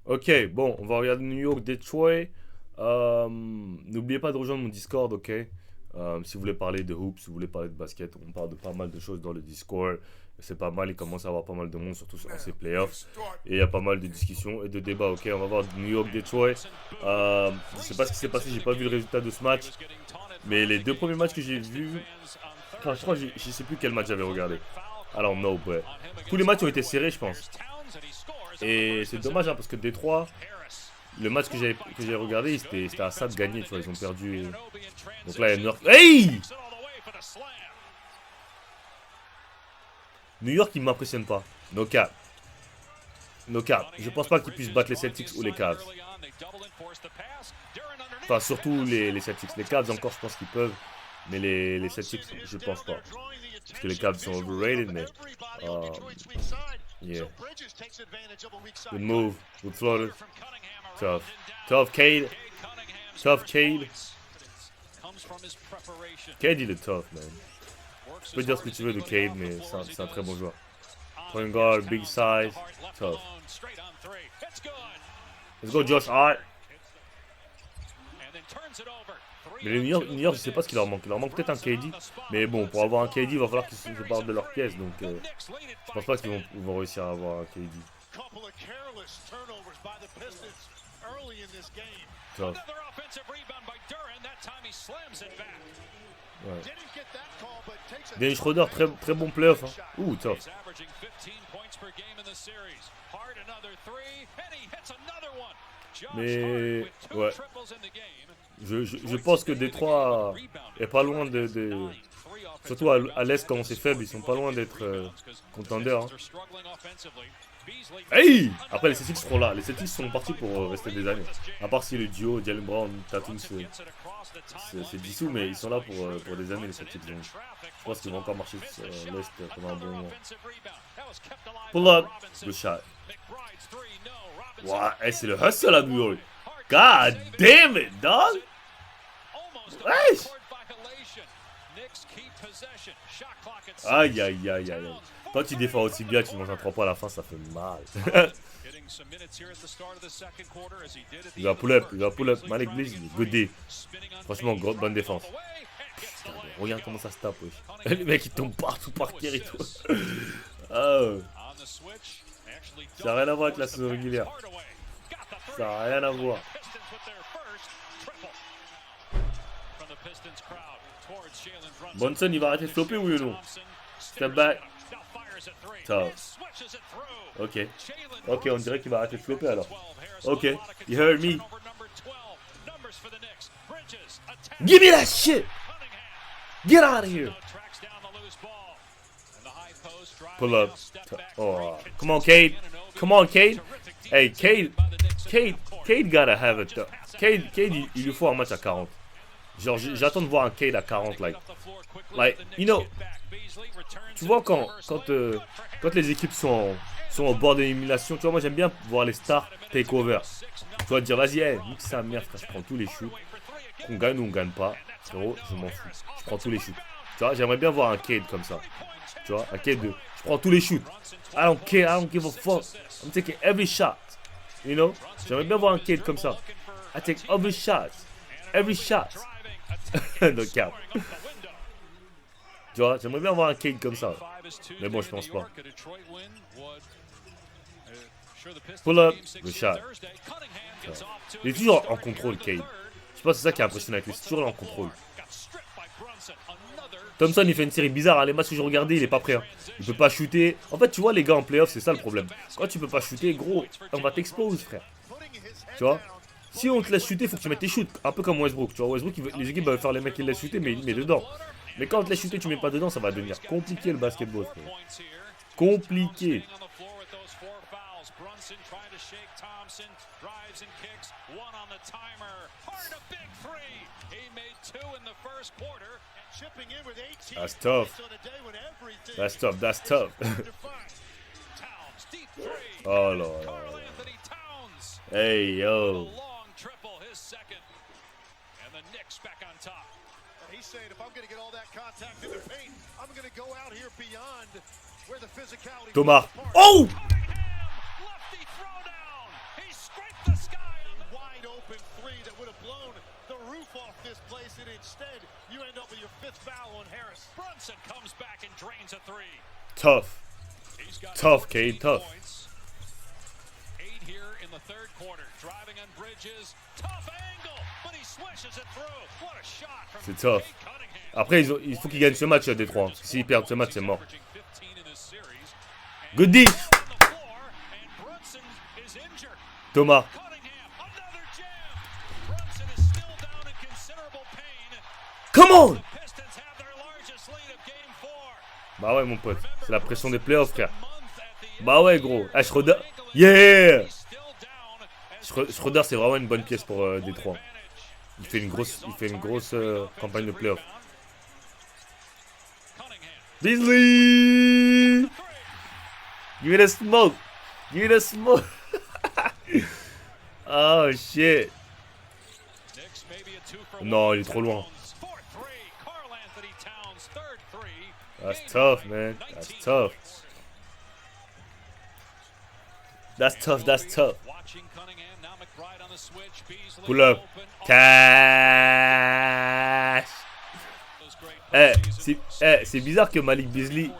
Ok, bon, on va regarder New York, Detroit. N'oubliez pas de rejoindre mon Discord, ok? Si vous voulez parler de hoops, si vous voulez parler de basket, on parle de pas mal de choses dans le Discord. C'est pas mal, il commence à avoir pas mal de monde, surtout en ces playoffs. Et il y a pas mal de discussions et de débats, ok? On va voir New York, Detroit. Je sais pas ce qui s'est passé, j'ai pas vu le résultat de ce match. Mais les deux premiers matchs que j'ai vus, enfin, je crois, je sais plus quel match j'avais regardé. I don't know, but tous les matchs ont été serrés, je pense. Et c'est dommage, hein, parce que Detroit, le match que j'ai regardé, c'était à ça de gagner, tu vois, ils ont perdu. Donc là, il y a New York. Hey! New York, il m'impressionne pas. No cap. No cap. Je pense pas qu'ils puissent battre les Celtics ou les Cavs. Enfin, surtout les Celtics. Les Cavs, encore, je pense qu'ils peuvent. Mais les Celtics, je pense pas. Parce que les Cavs sont overrated, mais. Yeah. Good move. Good floater. Tough. Tough, Cade. Tough, Cade. Cade, il est tough, man. Tu peux dire ce que tu veux de Cade, mais c'est un très bon joueur. Point guard, big size. Tough. Let's go, Josh Hart. Mais les New York, je sais pas ce qu'il leur manque. Il leur manque peut-être un KD. Mais bon, pour avoir un KD, il va falloir qu'ils se séparent de leur pièce. Donc, je pense pas qu'ils vont réussir à avoir un KD. Tough. Ouais. Dennis Schroeder, très bon playoff. Hein. Ouh, tough. Mais, ouais. Je pense que Détroit est pas loin surtout à l'Est, comment c'est faible, ils sont pas loin d'être contenders. Hein. Hey! Après, les Celtics seront là. Les Celtics sont partis pour rester des années. À part si le duo Jalen Brown, Tatum c'est dissous, mais ils sont là pour des années, les Celtics. Donc, je pense qu'ils vont encore marcher sur l'Est pendant un bon moment. Pull up. Good shot. Wow, hey, c'est le hustle à New York. God damn it, dog! Wesh! Aïe, aïe, aïe, aïe. Quand tu défends aussi bien, tu manges un 3 points à la fin, ça fait mal. Il va pull up. Malik Bliss, good D. Franchement, bonne défense. Putain, regarde comment ça se tape, wesh. Le mec, il tombe partout par terre et tout. Oh. Ça n'a rien à voir avec la saison régulière. Ça n'a rien à voir. Bonson, il va arrêter de flopper, oui ou non? Step back. Tough. Ok. Ok, on dirait qu'il va arrêter de flopper alors. Ok. You heard me. Give me that shit! Get out of here! Pull up. Oh, come on, Cade. Come on, Cade. Hey, Cade gotta have it. Cade, il lui faut un match à 40. Genre, j'attends de voir un Cade à 40, like, you know, tu vois quand les équipes sont au bord de l'élimination, tu vois, moi j'aime bien voir les stars take over. Tu vois, dire, vas-y, hey, nique sa mère, frère, je prends tous les shoots. Qu'on gagne ou on gagne pas, frérot, je m'en fous. Je prends tous les shoots. Tu vois, j'aimerais bien voir un Cade comme ça. Tu vois, un Cade de, je prends tous les shoots. I don't care, I don't give a fuck. I'm taking every shot. You know, j'aimerais bien voir un Cade comme ça. I take every shot. Every shot. Donc, cap. Tu vois, j'aimerais bien avoir un Cade comme ça. Mais bon, je pense pas. Pull up, le shot. Il est toujours en contrôle, Cade. Je pense que c'est ça qui est impressionnant avec lui. C'est toujours en contrôle. Thompson, il fait une série bizarre. Hein. Les matchs que j'ai regardés, il est pas prêt. Hein. Il peut pas shooter. En fait, tu vois, les gars en playoff, c'est ça le problème. Quand tu peux pas shooter, gros, on va t'expose, frère. Tu vois? Si on te laisse shooter, il faut que tu mettes tes shoots. Un peu comme Westbrook. Tu vois, Westbrook, les équipes veulent faire les mecs qui laissent shooter, mais il met dedans. Mais quand on te laisse shooter, tu mets pas dedans, ça va devenir compliqué le basketball, frère. Compliqué. That's tough. That's tough. That's tough. Oh là là. Hey yo. Thomas. Oh! Tough. Tough, Cade, tough. Here in the third quarter, driving on Bridges, tough angle, but he swishes it through. What a shot from C'est tough. Après, il faut qu'ils gagnent ce match à Détroit. Parce que s'ils perdent ce match, c'est mort. Good D. Thomas. Come on. Bah ouais, mon pote. C'est la pression des playoffs, frère. Bah ouais, gros. Ah, Schroeder. Yeah. Schroeder, c'est vraiment une bonne pièce pour Détroit. Il fait une grosse campagne de playoff. Beasley! Give me the smoke! Give me the smoke! Oh shit! Non, il est trop loin. That's tough, man. That's tough. That's tough, that's tough. Pull up. Cash. C'est bizarre que Malik Beasley,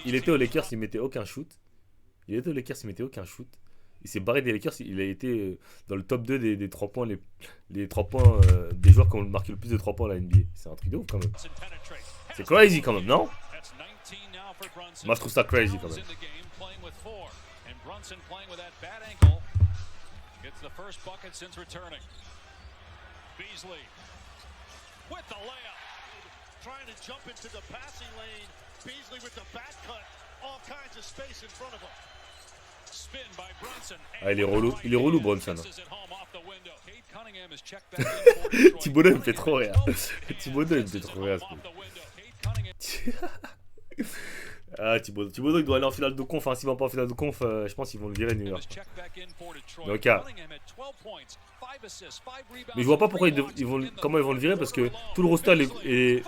il était aux Lakers, il mettait aucun shoot. Il était aux Lakers, il mettait aucun shoot. Il s'est barré des Lakers, il a été dans le top 2 des 3 points, les 3 points des joueurs qui ont marqué le plus de 3 points à la NBA. C'est un truc de ouf quand même. C'est crazy quand même, non? Moi je trouve ça crazy quand même. Brunson playing with that bad ankle. Gets the first bucket since returning. Beasley with the layup. Trying to jump into the passing lane. Beasley with the back cut. All kinds of space in front of him. Spin by Brunson. Ah, il est relou Brunson. Thibodeau il me fait trop rire. Thibodeau il me fait trop rire. Ah, Thibodeau il doit aller en finale de conf, hein. S'ils vont pas en finale de conf, je pense qu'ils vont le virer New York. Donc, mais je vois pas pourquoi comment ils vont le virer parce que tout le roster est...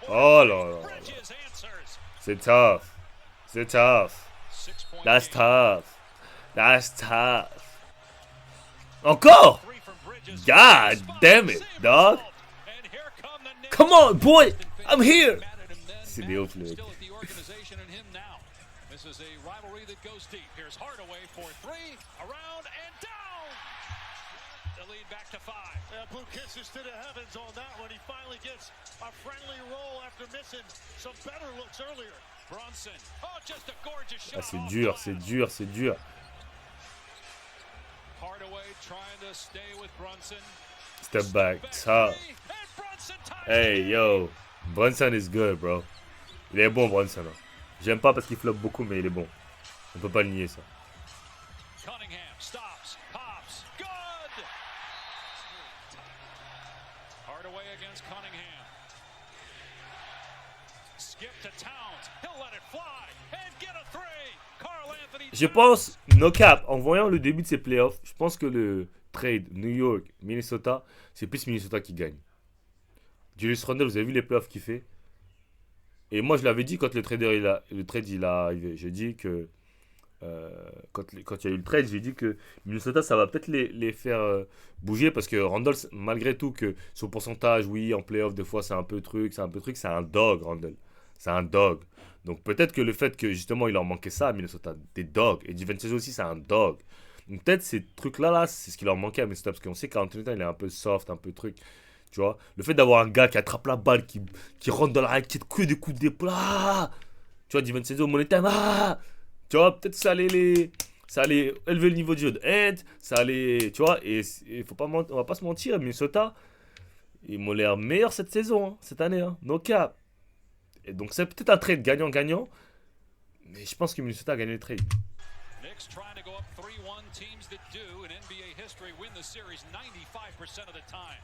Oh là là. C'est tough. C'est tough. That's tough. That's tough. Encore? God damn it, dog. Come on, boy. I'm here. C'est des ouf, le mec. This is a rivalry that goes deep. Here's Hardaway for three, around and down. The lead back to 5. Blue kisses to the heavens on that one. He finally gets a friendly roll after missing some better looks earlier. Brunson. Oh, just a gorgeous shot. Ah, c'est dur, c'est dur, c'est dur. Hardaway trying to stay with Brunson. Step back. Tough. Hey, yo. Brunson is good, bro. Il est bon, Brunson. Hein. J'aime pas parce qu'il floppe beaucoup, mais il est bon. On peut pas le nier, ça. Cunningham stops, pops, good. Hardaway against Cunningham. Skip to Towns. He'll let it fly and get a three. Carl Anthony. Je pense, no cap, en voyant le début de ces playoffs, je pense que le trade New York, Minnesota, c'est plus Minnesota qui gagne. Julius Randle, vous avez vu les playoffs qu'il fait? Et moi, je l'avais dit quand le trade il a arrivé. J'ai dit que quand il y a eu le trade, j'ai dit que Minnesota, ça va peut-être les faire bouger parce que Randle, malgré tout, que son pourcentage, oui, en playoff, des fois, c'est un peu truc, c'est un dog, Randle. C'est un dog. Donc peut-être que le fait que justement, il leur manquait ça à Minnesota, des dogs. Et DiVincenzo aussi, c'est un dog. Donc peut-être ces trucs-là, c'est ce qui leur manquait à Minnesota parce qu'on sait qu'Anthony il est un peu soft, un peu truc. Tu vois, le fait d'avoir un gars qui attrape la balle, qui rentre dans la raquette, que des coups d'épaule, ah, tu vois, DiVincenzo, Money Time, ah, tu vois, peut-être ça allait élever le niveau du jeu de Head, ça allait, tu vois, et on va pas se mentir, Minnesota, ils m'ont l'air meilleurs cette saison, hein, cette année, hein, no cap. Et donc c'est peut-être un trade gagnant-gagnant, mais je pense que Minnesota a gagné le trade. Knicks trying to go up 3-1. Teams that do in NBA history win the series 95% of the time.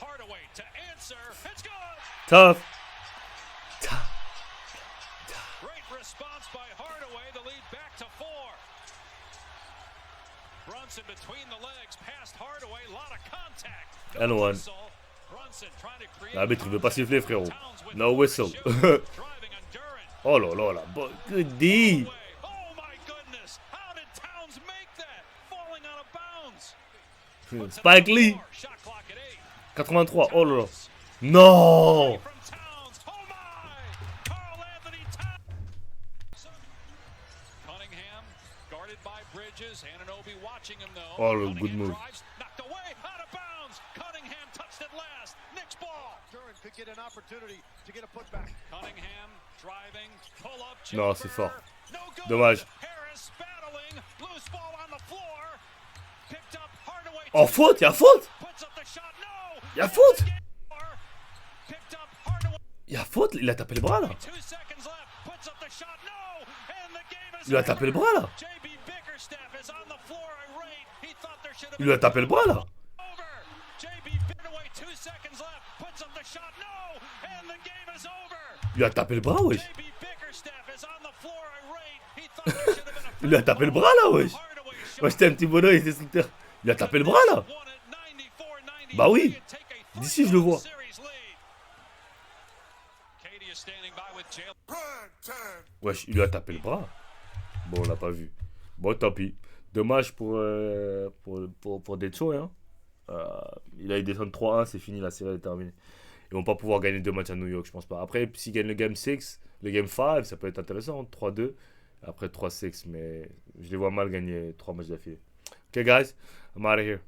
Hardaway to answer. It's good. Tough. Great response by Hardaway. The lead back to 4. Brunson between the legs past Hardaway. A lot of contact. And one. L'arbitre, il veut pas siffler, frérot. No whistle. Oh là là là. Good D. Spike Lee. 83. Oh là là. Non. Oh, le good move. Non, c'est fort. Dommage. Oh, faute, y'a faute. Y'a faute. Y'a faute, il a tapé le bras là. Il a tapé le bras là. Il lui a tapé le bras là. Il lui a tapé le bras, wesh. Il lui a tapé le bras là, wesh. Moi j'étais un petit bonhomme, il était sur le terrain. Il lui a tapé le bras là. Bah oui. D'ici je le vois. Wesh, il lui a tapé le bras. Bon, on l'a pas vu. Bon, tant pis. Dommage pour Decho, hein. Il a descendu 3-1, c'est fini, la série est terminée. Ils vont pas pouvoir gagner 2 matchs à New York, je pense pas. Après, s'ils gagnent le Game 6, le Game 5, ça peut être intéressant. 3-2, après 3-6, mais je les vois mal gagner 3 matchs d'affilée. Ok, guys, I'm out of here.